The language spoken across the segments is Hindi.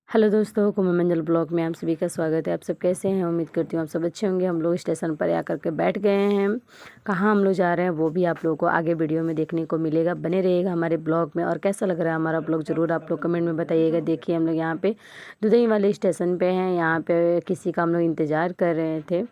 हेलो दोस्तों, कुमार मंजल ब्लॉग में आप सभी का स्वागत है। आप सब कैसे हैं? उम्मीद करती हूँ आप सब अच्छे होंगे। हम लोग स्टेशन पर आकर के बैठ गए हैं। कहाँ हम लोग जा रहे हैं वो भी आप लोगों को आगे वीडियो में देखने को मिलेगा। बने रहिएगा हमारे ब्लॉग में। और कैसा लग रहा है हमारा ब्लॉग ज़रूर आप लोग कमेंट में बताइएगा। देखिए हम लोग यहाँ पे दुधई वाले स्टेशन पे हैं। यहाँ पे किसी का हम लोग इंतज़ार कर रहे थे।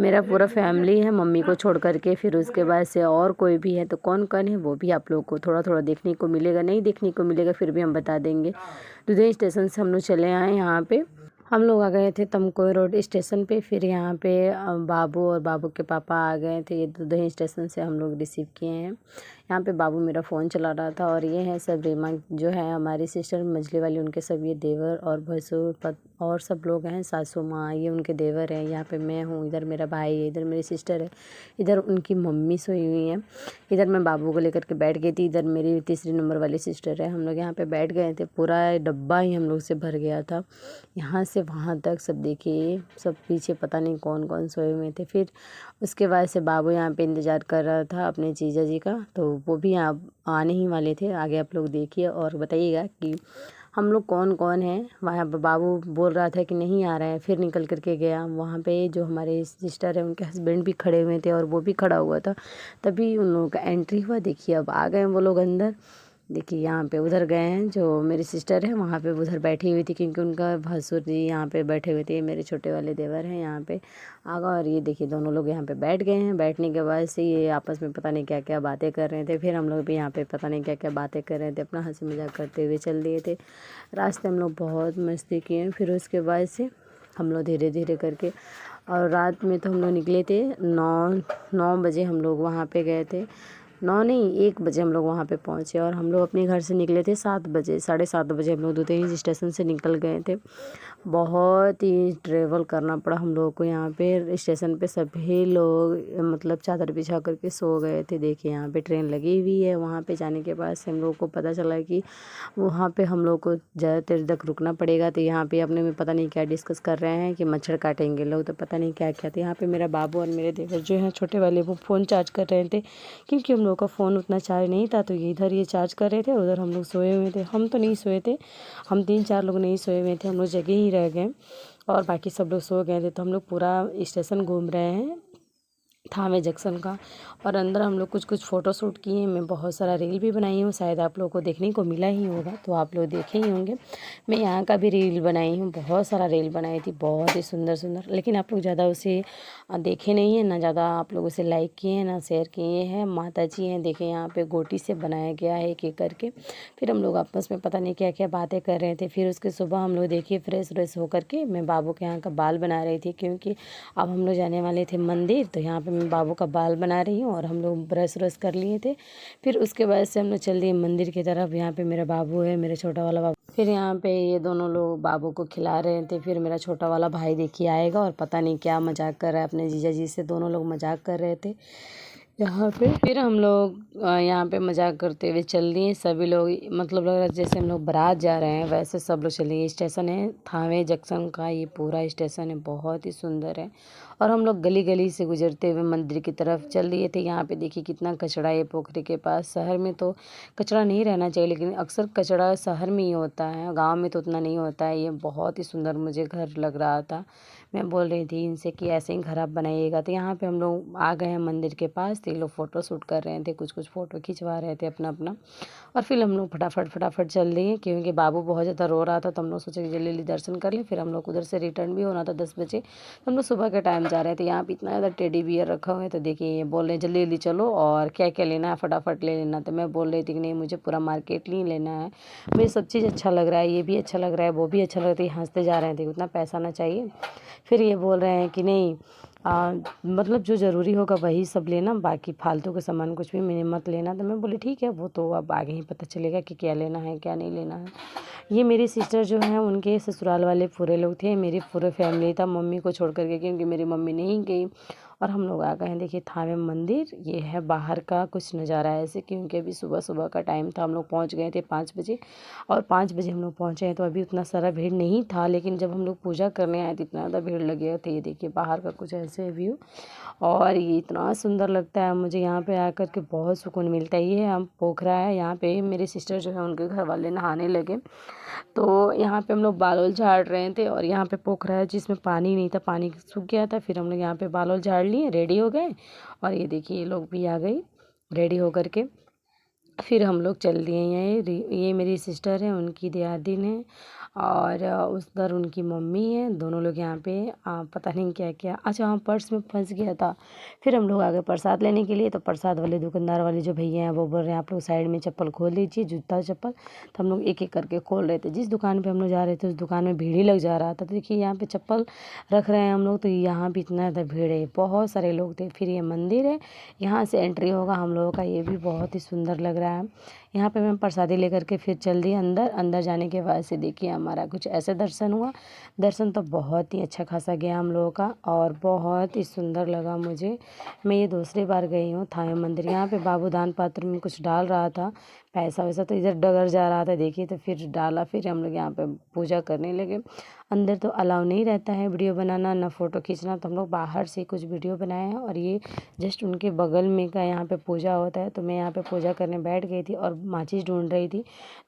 मेरा पूरा फैमिली है, मम्मी को छोड़ करके। फिर उसके बाद से और कोई भी है तो कौन कौन है वो भी आप लोग को थोड़ा थोड़ा देखने को मिलेगा। नहीं देखने को मिलेगा फिर भी हम बता देंगे। दुधई स्टेशन से हम लोग चले आए। यहाँ पे हम लोग आ गए थे तमकोई रोड स्टेशन पे। फिर यहाँ पे बाबू और बाबू के पापा आ गए थे। ये दुधई स्टेशन से हम लोग रिसीव किए हैं। यहाँ पे बाबू मेरा फ़ोन चला रहा था। और ये है सब रीमा जो है हमारी सिस्टर मछली वाली, उनके सब ये देवर और भसुर और सब लोग हैं। सासू माँ ये उनके देवर हैं। यहाँ पे मैं हूँ, इधर मेरा भाई है, इधर मेरी सिस्टर है, इधर उनकी मम्मी सोई हुई है। इधर मैं बाबू को लेकर के बैठ गई थी। इधर मेरी तीसरी नंबर वाली सिस्टर है। हम लोग यहाँ पे बैठ गए थे। पूरा डब्बा ही हम लोग से भर गया था, यहाँ से वहाँ तक। सब देखिए, सब पीछे पता नहीं कौन कौन सोए हुए थे। फिर उसके बाद से बाबू यहाँ पे इंतज़ार कर रहा था अपने जीजा जी का, तो वो भी यहाँ आने ही वाले थे। आगे आप लोग देखिए और बताइएगा कि हम लोग कौन कौन हैं। वहाँ पर बाबू बोल रहा था कि नहीं आ रहा है, फिर निकल करके गया। वहाँ पे जो हमारे सिस्टर है उनके हस्बैंड भी खड़े हुए थे और वो भी खड़ा हुआ था। तभी उन लोगों का एंट्री हुआ। देखिए अब आ गए वो लोग अंदर। देखिए यहाँ पे उधर गए हैं, जो मेरी सिस्टर है वहाँ पे उधर बैठी हुई थी क्योंकि उनका भसुर जी यहाँ पे बैठे हुए थे। मेरे छोटे वाले देवर हैं यहाँ पे आगा। और ये देखिए दोनों लोग यहाँ पे बैठ गए हैं। बैठने के बाद से ये आपस में पता नहीं क्या क्या बातें कर रहे थे। फिर हम लोग भी यहाँ पे पता नहीं क्या क्या बातें कर रहे थे, अपना हंसी मजाक करते हुए चल दिए थे। रास्ते हम लोग बहुत मस्ती किए। फिर उसके बाद से हम लोग धीरे धीरे करके, और रात में तो हम लोग निकले थे 9 बजे हम लोग वहाँ पे गए थे। 9 नहीं 1 बजे हम लोग वहाँ पे पहुँचे। और हम लोग अपने घर से निकले थे 7 बजे, 7:30 बजे हम लोग दुधई स्टेशन से निकल गए थे। बहुत ही ट्रेवल करना पड़ा हम लोगों को। यहाँ पे स्टेशन पे सभी लोग मतलब चादर बिछा करके सो गए थे। देखिए यहाँ पे ट्रेन लगी हुई है। वहाँ पे जाने के बाद से हम लोगों को पता चला कि वहाँ पे हम लोग को ज़्यादा देर तक रुकना पड़ेगा। तो यहाँ पे अपने में पता नहीं क्या डिस्कस कर रहे हैं कि मच्छर काटेंगे लोग, तो पता नहीं क्या क्या। तो यहाँ पे मेरा बाबू और मेरे देवर जो हैं छोटे वाले, वो फ़ोन चार्ज कर रहे थे क्योंकि हम लोग का फ़ोन उतना चार्ज नहीं था। तो ये इधर ये चार्ज कर रहे थे और उधर हम लोग सोए हुए थे। हम तो नहीं सोए थे, हम 3-4 लोग नहीं सोए हुए थे, हम लोग जगह ही रह गए और बाकी सब लोग सो गए थे। तो हम लोग पूरा स्टेशन घूम रहे हैं, थावे जंक्शन का। और अंदर हम लोग कुछ कुछ फ़ोटो शूट किए। मैं बहुत सारा रील भी बनाई हूँ, शायद आप लोगों को देखने को मिला ही होगा, तो आप लोग देखे ही होंगे। मैं यहाँ का भी रील बनाई हूँ, बहुत सारा रील बनाई थी, बहुत ही सुंदर सुंदर। लेकिन आप लोग ज़्यादा उसे देखे नहीं है ना, ज़्यादा आप लोग उसे लाइक किए हैं ना शेयर किए हैं। माता जी हैं, देखें यहाँ पे गोटी से बनाया गया है एक एक करके। फिर हम लोग आपस में पता नहीं क्या क्या बातें कर रहे थे। फिर उसके सुबह हम लोग देखिए फ्रेश व्रेश होकर के मैं बाबू के यहाँ का बाल बना रही थी क्योंकि अब हम लोग जाने वाले थे मंदिर। तो यहाँ पे मैं बाबू का बाल बना रही हूँ और हम लोग ब्रश व्रश कर लिए थे। फिर उसके बाद से हम लोग चल दिए मंदिर की तरफ। यहाँ पे मेरा बाबू है, मेरा छोटा वाला बाबू। फिर यहाँ पे ये दोनों लोग बाबू को खिला रहे थे। फिर मेरा छोटा वाला भाई देखिए आएगा और पता नहीं क्या मजाक कर रहा है अपने जीजा जी से। दोनों लोग मजाक कर रहे थे यहाँ पे। फिर हम लोग यहाँ पे मजाक करते हुए चल दिए। सभी लोग मतलब लग रहा है जैसे हम लोग बारात जा रहे हैं वैसे सब लोग चल दिए। स्टेशन है थावे जंक्शन का, ये पूरा स्टेशन है, बहुत ही सुंदर है। और हम लोग गली गली से गुजरते हुए मंदिर की तरफ चल दिए थे। यहाँ पे देखिए कितना कचरा है पोखरी के पास। शहर में तो कचरा नहीं रहना चाहिए, लेकिन अक्सर कचरा शहर में ही होता है, गाँव में तो उतना नहीं होता है। ये बहुत ही सुंदर मुझे घर लग रहा था। मैं बोल रही थी इनसे कि ऐसे ही घर आप बनाइएगा। तो यहाँ पे हम लोग आ गए हैं मंदिर के पास। तो ये लोग फ़ोटो शूट कर रहे थे, कुछ कुछ फ़ोटो खिंचवा रहे थे अपना अपना। और फिर हम लोग फटाफट चल दिए क्योंकि बाबू बहुत ज़्यादा रो रहा था। तो हम लोग सोचे कि जल्दी जल्दी दर्शन कर लें। फिर हम लोग उधर से रिटर्न भी होना था 10 बजे। तो हम लोग सुबह के टाइम जा रहे थे। यहाँ पे इतना ज़्यादा टेडी बियर रखा हुआ है। तो देखिए ये बोल रहे हैं जल्दी जल्दी चलो और क्या क्या लेना है फटाफट ले लेना। तो मैं बोल रही थी कि नहीं मुझे पूरा मार्केट नहीं लेना है, मुझे सब चीज़ अच्छा लग रहा है, ये भी अच्छा लग रहा है वो भी अच्छा लग रहा है। हंसते जा रहे थे, उतना पैसा ना चाहिए। फिर ये बोल रहे हैं कि नहीं मतलब जो ज़रूरी होगा वही सब लेना, बाकी फालतू का सामान कुछ भी मैंने मत लेना। तो मैं बोली ठीक है, वो तो अब आगे ही पता चलेगा कि क्या लेना है क्या नहीं लेना है। ये मेरी सिस्टर जो है उनके ससुराल वाले पूरे लोग थे, मेरी पूरे फैमिली था मम्मी को छोड़ करके, क्योंकि मेरी मम्मी नहीं गई। और हम लोग आ गए हैं देखिए थावे मंदिर। ये है बाहर का कुछ नज़ारा ऐसे, क्योंकि अभी सुबह सुबह का टाइम था। हम लोग पहुंच गए थे 5 बजे, और 5 बजे हम लोग पहुंचे हैं तो अभी उतना सारा भीड़ नहीं था, लेकिन जब हम लोग पूजा करने आए तो इतना ज़्यादा भीड़ लग गया था। ये देखिए बाहर का कुछ ऐसे व्यू, और ये इतना सुंदर लगता है मुझे यहाँ पे आकर के, बहुत सुकून मिलता है। ये हम पोखरा है, यहाँ पे मेरे सिस्टर जो है उनके घर वाले नहाने लगे, तो यहाँ पे हम लोग बाल झाड़ रहे थे। और यहाँ पे पोखरा है जिसमें पानी नहीं था, पानी सूख गया था। फिर हम लोग यहाँ पे बाल झाड़ लिए, रेडी हो गए, और ये देखिए ये लोग भी आ गई रेडी होकर के। फिर हम लोग चल दिए हैं। ये मेरी सिस्टर है, उनकी दियादिन है, और उधर उनकी मम्मी है। दोनों लोग यहाँ पे पता नहीं क्या क्या, अच्छा हाँ पर्स में फंस गया था। फिर हम लोग आ गए प्रसाद लेने के लिए, तो प्रसाद वाले दुकानदार वाले जो भैया हैं वो बोल रहे हैं आप लोग साइड में चप्पल खोल लीजिए, जूता चप्पल। तो हम लोग एक एक करके खोल रहे थे। जिस दुकान पर हम लोग जा रहे थे उस दुकान में भीड़ ही लग जा रहा था। तो देखिए यहाँ पर चप्पल रख रहे हैं हम लोग, तो यहाँ भी इतना ज़्यादा भीड़ है, बहुत सारे लोग थे। फिर ये मंदिर है, यहाँ से एंट्री होगा हम लोगों का। ये भी बहुत ही सुंदर लग रहा है। यहाँ पे मैं प्रसादी लेकर के फिर चल दी अंदर। अंदर जाने के बाद से देखिए हमारा कुछ ऐसे दर्शन हुआ। दर्शन तो बहुत ही अच्छा खासा गया हम लोगों का, और बहुत ही सुंदर लगा मुझे। मैं ये दूसरी बार गई हूँ थावे मंदिर। यहाँ पे बाबू दान पात्र में कुछ डाल रहा था पैसा वैसा, तो इधर डगर जा रहा था देखिए, तो फिर डाला। फिर हम लोग यहाँ पे पूजा करने लगे। अंदर तो अलाउ नहीं रहता है वीडियो बनाना ना फ़ोटो खींचना, तो हम लोग बाहर से कुछ वीडियो बनाए हैं। और ये जस्ट उनके बगल में का यहाँ पे पूजा होता है, तो मैं यहाँ पे पूजा करने बैठ गई थी और माचिस ढूंढ रही थी।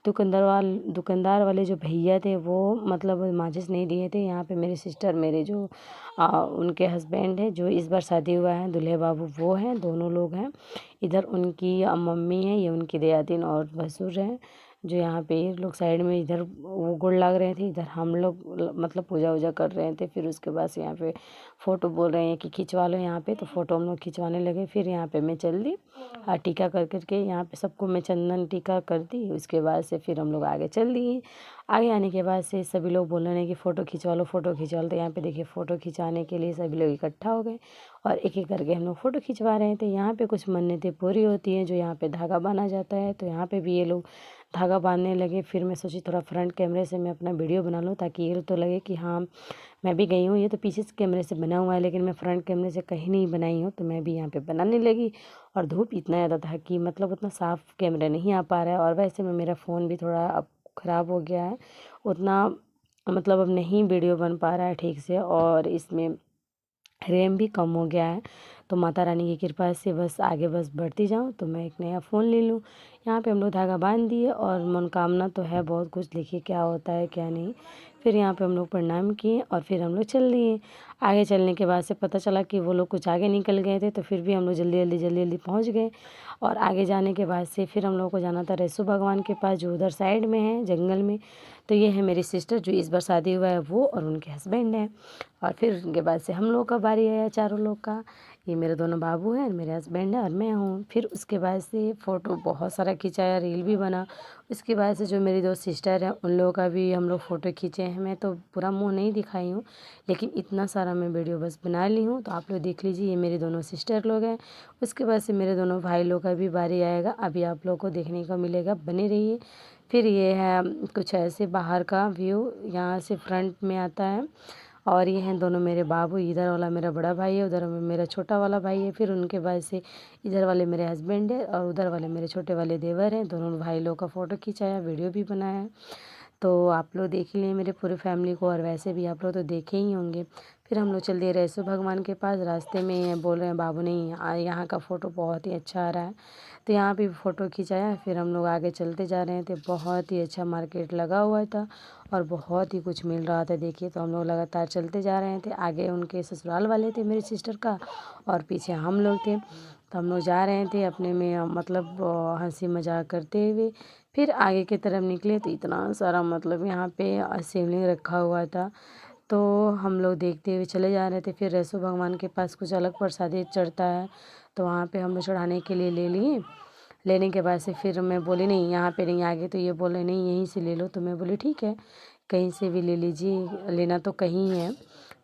दुकानदार वाले जो भैया थे वो मतलब माचिस नहीं दिए थे। यहाँ पे मेरी सिस्टर, मेरे जो उनके हस्बैंड है, जो इस बार शादी हुआ है, दूल्हे बाबू वो हैं, दोनों लोग हैं। इधर उनकी मम्मी है, ये उनकी दयादिन और भसुर हैं, जो यहाँ पे लोग साइड में इधर वो गुड़ लग रहे थे, इधर हम लोग मतलब पूजा वूजा कर रहे थे। फिर उसके बाद से यहाँ पे फ़ोटो बोल रहे हैं कि खिंचवा लो यहाँ पे, तो फ़ोटो हम लोग खिंचवाने लगे। फिर यहाँ पे मैं चल दी टीका कर करके, यहाँ पे सबको मैं चंदन टीका कर दी। उसके बाद से फिर हम लोग आगे चल दिए। आगे आने के बाद से सभी लोग बोल रहे हैं कि फ़ोटो खिंचवा लो, फ़ोटो खिंचवा लो। तो यहाँ पे देखिए फ़ोटो खिंचाने के लिए सभी लोग इकट्ठा हो गए, और एक एक करके हम लोग फ़ोटो खिंचवा रहे थे। यहाँ पे कुछ मन्नतें पूरी होती हैं, जो यहाँ पे धागा बांधा जाता है, तो यहाँ पे भी ये लोग धागा बांधने लगे। फिर मैं सोची थोड़ा फ्रंट कैमरे से मैं अपना वीडियो बना लूँ, ताकि ये तो लगे कि हाँ मैं भी गई हूँ। ये तो पीछे से कैमरे से बना हुआ है, लेकिन मैं फ्रंट कैमरे से कहीं नहीं बनाई हूँ, तो मैं भी यहाँ पे बनाने लगी। और धूप इतना ज़्यादा था कि मतलब उतना साफ़ कैमरा नहीं आ पा रहा है, और वैसे में मेरा फ़ोन भी थोड़ा अब ख़राब हो गया है, उतना मतलब अब नहीं वीडियो बन पा रहा है ठीक से, और इसमें रैम भी कम हो गया है। तो माता रानी की कृपा से बस आगे बस बढ़ती जाऊँ, तो मैं एक नया फ़ोन ले लूँ। यहाँ पे हम लोग धागा बांध दिए, और मनोकामना तो है बहुत कुछ, देखिए क्या होता है क्या नहीं। फिर यहाँ पे हम लोग प्रणाम किए, और फिर हम लोग चल दिए। आगे चलने के बाद से पता चला कि वो लोग कुछ आगे निकल गए थे, तो फिर भी हम लोग जल्दी जल्दी पहुँच गए। और आगे जाने के बाद से फिर हम लोग को जाना था रेसू भगवान के पास, जो उधर साइड में है जंगल में। तो ये है मेरी सिस्टर, जो इस बार शादी हुआ है, वो और उनके हस्बैंड हैं। और फिर उनके बाद से हम लोग का बारी आया, चारों लोग का। ये मेरे दोनों बाबू हैं, मेरे हस्बैंड है, और मैं हूँ। फिर उसके बाद से फ़ोटो बहुत सारा खिंचाया, रील भी बना। उसके बाद से जो मेरी दो सिस्टर हैं उन लोगों का भी हम लोग फ़ोटो खींचे हैं। मैं तो पूरा मुँह नहीं दिखाई हूँ, लेकिन इतना सारा मैं वीडियो बस बना ली हूँ, तो आप लोग देख लीजिए। ये मेरी दोनों सिस्टर लोग हैं। उसके बाद से मेरे दोनों भाई लोग का भी बारी आएगा, अभी आप लोग को देखने को मिलेगा, बने रहिए। फिर ये है कुछ ऐसे बाहर का व्यू, यहाँ से फ्रंट में आता है। और ये हैं दोनों मेरे बाबू, इधर वाला मेरा बड़ा भाई है, उधर मेरा छोटा वाला भाई है। फिर उनके बाद से इधर वाले मेरे हस्बैंड है, और उधर वाले मेरे छोटे वाले देवर हैं। दोनों भाई लोग का फ़ोटो खिंचाया, वीडियो भी बनाया है। तो आप लोग देख ही लें मेरे पूरे फैमिली को, और वैसे भी आप लोग तो देखे ही होंगे। फिर हम लोग चल दिए रेसू भगवान के पास। रास्ते में बोल रहे हैं बाबू नहीं, यहाँ का फ़ोटो बहुत ही अच्छा आ रहा है, तो यहाँ भी फ़ोटो खिंचाया। फिर हम लोग आगे चलते जा रहे थे। बहुत ही अच्छा मार्केट लगा हुआ था, और बहुत ही कुछ मिल रहा था देखिए। तो हम लोग लगातार चलते जा रहे थे। आगे उनके ससुराल वाले थे मेरी सिस्टर का, और पीछे हम लोग थे। तो हम लोग जा रहे थे अपने में मतलब हंसी मजाक करते हुए। फिर आगे की तरफ निकले, तो इतना सारा मतलब यहाँ पे शिवलिंग रखा हुआ था, तो हम लोग देखते हुए चले जा रहे थे। फिर रेसो भगवान के पास कुछ अलग प्रसादी चढ़ता है, तो वहाँ पे हम लोग चढ़ाने के लिए ले लिए। लेने के बाद से फिर मैं बोली नहीं यहाँ पे नहीं, आगे तो ये बोले नहीं यहीं से ले लो, तो मैं बोली ठीक है कहीं से भी ले लीजिए, लेना तो कहीं है,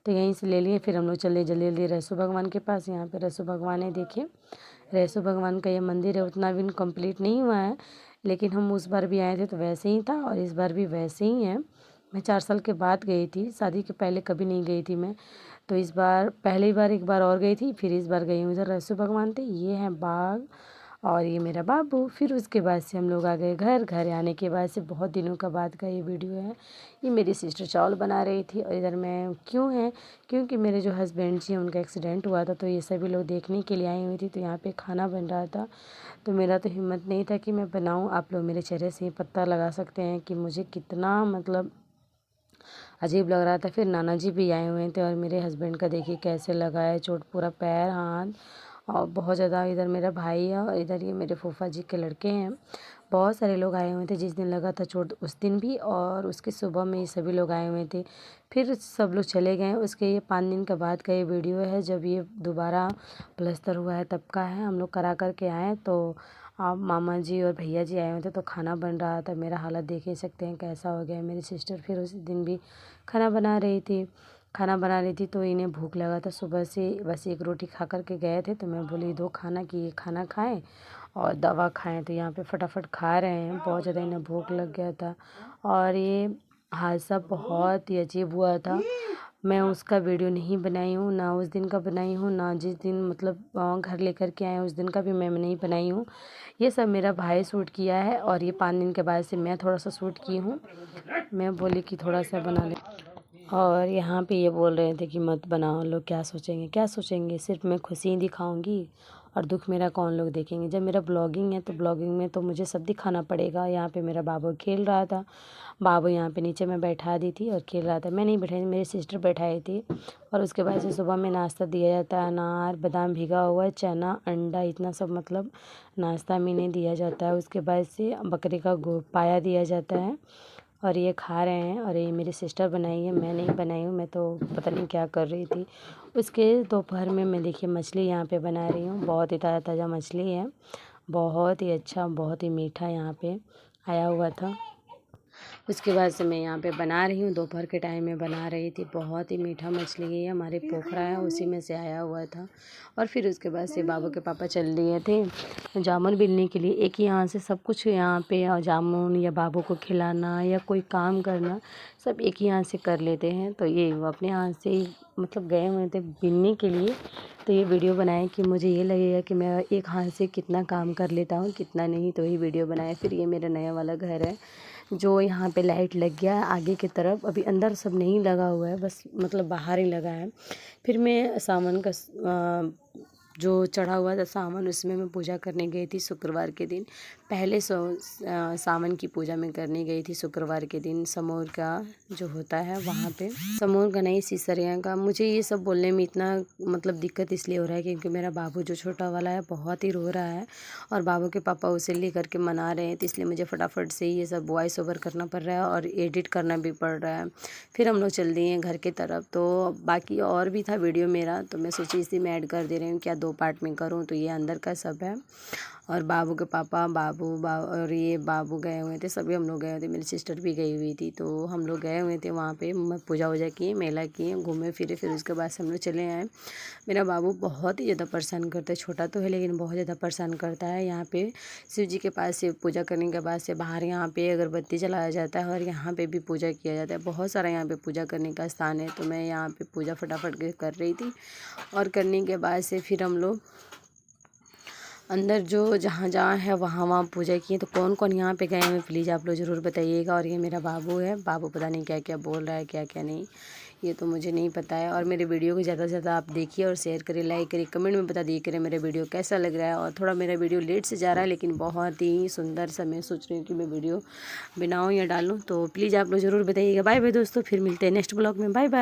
तो यहीं से ले लिए। फिर हम लोग चले जल्दी रेसो भगवान के पास। यहाँ पे रेसो भगवान है देखिए, रेसो भगवान का ये मंदिर है। उतना भी कंप्लीट नहीं हुआ है, लेकिन हम उस बार भी आए थे तो वैसे ही था, और इस बार भी वैसे ही है। मैं 4 साल के बाद गई थी, शादी के पहले कभी नहीं गई थी मैं। तो इस बार पहली बार एक बार और गई थी, फिर इस बार गई हूँ इधर रहसु भगवान थे। ये है बाग और ये मेरा बाबू। फिर उसके बाद से हम लोग आ गए घर आने के बाद से बहुत दिनों का बाद का ये वीडियो है। ये मेरी सिस्टर चावल बना रही थी और इधर मैं क्यों है, क्योंकि मेरे जो हस्बैंड जी हैं उनका एक्सीडेंट हुआ था, तो ये सभी लोग देखने के लिए आई हुई थी। तो यहाँ पे खाना बन रहा था, तो मेरा तो हिम्मत नहीं था कि मैं बनाऊँ। आप लोग मेरे चेहरे से ही पता लगा सकते हैं कि मुझे कितना मतलब अजीब लग रहा था। फिर नाना जी भी आए हुए थे और मेरे हस्बैंड का देखिए कैसे लगा है चोट, पूरा पैर हाथ और बहुत ज़्यादा। इधर मेरा भाई है और इधर ये मेरे फूफा जी के लड़के हैं। बहुत सारे लोग आए हुए थे जिस दिन लगा था चोट, उस दिन भी और उसके सुबह में ये सभी लोग आए हुए थे। फिर सब लोग चले गए। उसके ये 5 दिन के बाद का ये वीडियो है, जब ये दोबारा प्लस्तर हुआ है तब का है। हम लोग करा कर के आए तो मामा जी और भैया जी आए हुए थे, तो खाना बन रहा था। मेरा हालत देख ही सकते हैं कैसा हो गया। मेरी सिस्टर फिर उस दिन भी खाना बना रही थी, तो इन्हें भूख लगा था सुबह से, बस एक रोटी खा कर के गए थे। तो मैं बोली दो खाना कि ये खाना खाएं और दवा खाएं। तो यहाँ पे फटाफट खा रहे हैं, बहुत ज़्यादा इन्हें भूख लग गया था। और ये हादसा बहुत ही अजीब हुआ था। मैं उसका वीडियो नहीं बनाई हूँ, ना उस दिन का बनाई हूँ, ना जिस दिन मतलब घर लेकर के आए उस दिन का भी मैं नहीं बनाई हूँ। ये सब मेरा भाई शूट किया है और ये 5 दिन के बाद से मैं थोड़ा सा शूट की हूँ। मैं बोली कि थोड़ा सा बना ले, और यहाँ पे ये बोल रहे थे कि मत बनाओ, लोग क्या सोचेंगे, सिर्फ मैं खुशी ही दिखाऊंगी और दुख मेरा कौन लोग देखेंगे। जब मेरा ब्लॉगिंग है तो ब्लॉगिंग में तो मुझे सब दिखाना पड़ेगा। यहाँ पे मेरा बाबू खेल रहा था, बाबू यहाँ पे नीचे मैं बैठा दी थी और खेल रहा था। मैं नहीं बैठाई, मेरी सिस्टर बैठाई थी। और उसके बाद से सुबह में नाश्ता दिया जाता है, अनार, बादाम भिगा हुआ, चना, अंडा, इतना सब मतलब नाश्ता में इन्हें दिया जाता है। उसके बाद से बकरे का पाया दिया जाता है और ये खा रहे हैं। और ये मेरी सिस्टर बनाई है, मैं नहीं बनाई हूँ, मैं तो पता नहीं क्या कर रही थी। उसके दोपहर में मैं देखिए मछली यहाँ पे बना रही हूँ। बहुत ही ताज़ा ताज़ा मछली है, बहुत ही अच्छा, बहुत ही मीठा यहाँ पे आया हुआ था। उसके बाद से मैं यहाँ पे बना रही हूँ, दोपहर के टाइम में बना रही थी। बहुत ही मीठा मछली है, हमारे पोखरा है उसी में से आया हुआ था। और फिर उसके बाद से बाबू के पापा चल दिए थे जामुन बिनने के लिए। एक ही यहाँ से सब कुछ यहाँ पे जामुन या बाबू को खिलाना या कोई काम करना सब एक ही यहाँ से कर लेते हैं। तो ये वो अपने यहाँ से मतलब गए हुए थे बिनने के लिए। तो ये वीडियो बनाए कि मुझे ये लगेगा कि मैं एक हाथ से कितना काम कर लेता हूँ कितना नहीं, तो ये वीडियो बनाया। फिर ये मेरा नया वाला घर है जो यहाँ पे लाइट लग गया है आगे की तरफ, अभी अंदर सब नहीं लगा हुआ है, बस मतलब बाहर ही लगा है। फिर मैं सामान का जो चढ़ा हुआ था सामान, उसमें मैं पूजा करने गई थी शुक्रवार के दिन। पहले सावन की पूजा मैं करने गई थी शुक्रवार के दिन, समोर का जो होता है वहाँ पे, समोर का नहीं सीसरिया का। मुझे ये सब बोलने में इतना मतलब दिक्कत इसलिए हो रहा है क्योंकि मेरा बाबू जो छोटा वाला है बहुत ही रो रहा है और बाबू के पापा उसे ले करके मना रहे हैं, तो इसलिए मुझे फटाफट से ये सब वॉइस ओवर करना पड़ रहा है और एडिट करना भी पड़ रहा है। फिर हम लोग चल दिए हैं घर की तरफ। तो बाकी और भी था वीडियो मेरा, तो मैं सोची इसी में ऐड कर दे रही हूँ, क्या 2 पार्ट में करूँ। तो ये अंदर का सब है और बाबू के पापा और ये बाबू गए हुए थे, सभी हम लोग गए हुए थे, मेरी सिस्टर भी गई हुई थी। तो हम लोग गए हुए थे वहाँ पे, पूजा वूजा किए, मेला किए, घूमे फिरे। फिर उसके बाद से हम लोग चले आए। मेरा बाबू बहुत ही ज़्यादा परेशान करता है, छोटा तो है लेकिन बहुत ज़्यादा परेशान करता है। यहाँ पे शिव जी के पास से पूजा करने के बाद से बाहर यहाँ पे अगरबत्ती जलाया जाता है और यहाँ पे भी पूजा किया जाता है। बहुत सारा यहाँ पे पूजा करने का स्थान है। तो मैं यहाँ पे पूजा फटाफट कर रही थी और करने के बाद से फिर हम लोग अंदर जो जहाँ है वहाँ पूजा किए। तो कौन कौन यहाँ पे गए हैं प्लीज़ आप लोग ज़रूर बताइएगा। और ये मेरा बाबू है, बाबू पता नहीं क्या क्या बोल रहा है, क्या क्या नहीं, ये तो मुझे नहीं पता है। और मेरे वीडियो को ज़्यादा से ज़्यादा आप देखिए और शेयर करिए, लाइक करिए, कमेंट में बता दिए करें मेरा वीडियो कैसा लग रहा है। और थोड़ा मेरा वीडियो लेट से जा रहा है लेकिन बहुत ही सुंदर सा मैं सोच रही हूँ कि मैं वीडियो बनाऊँ या डालूँ। तो प्लीज़ आप लोग ज़रूर बताइएगा। बाय बाय दोस्तों, फिर मिलते हैं नेक्स्ट ब्लॉग में। Bye bye.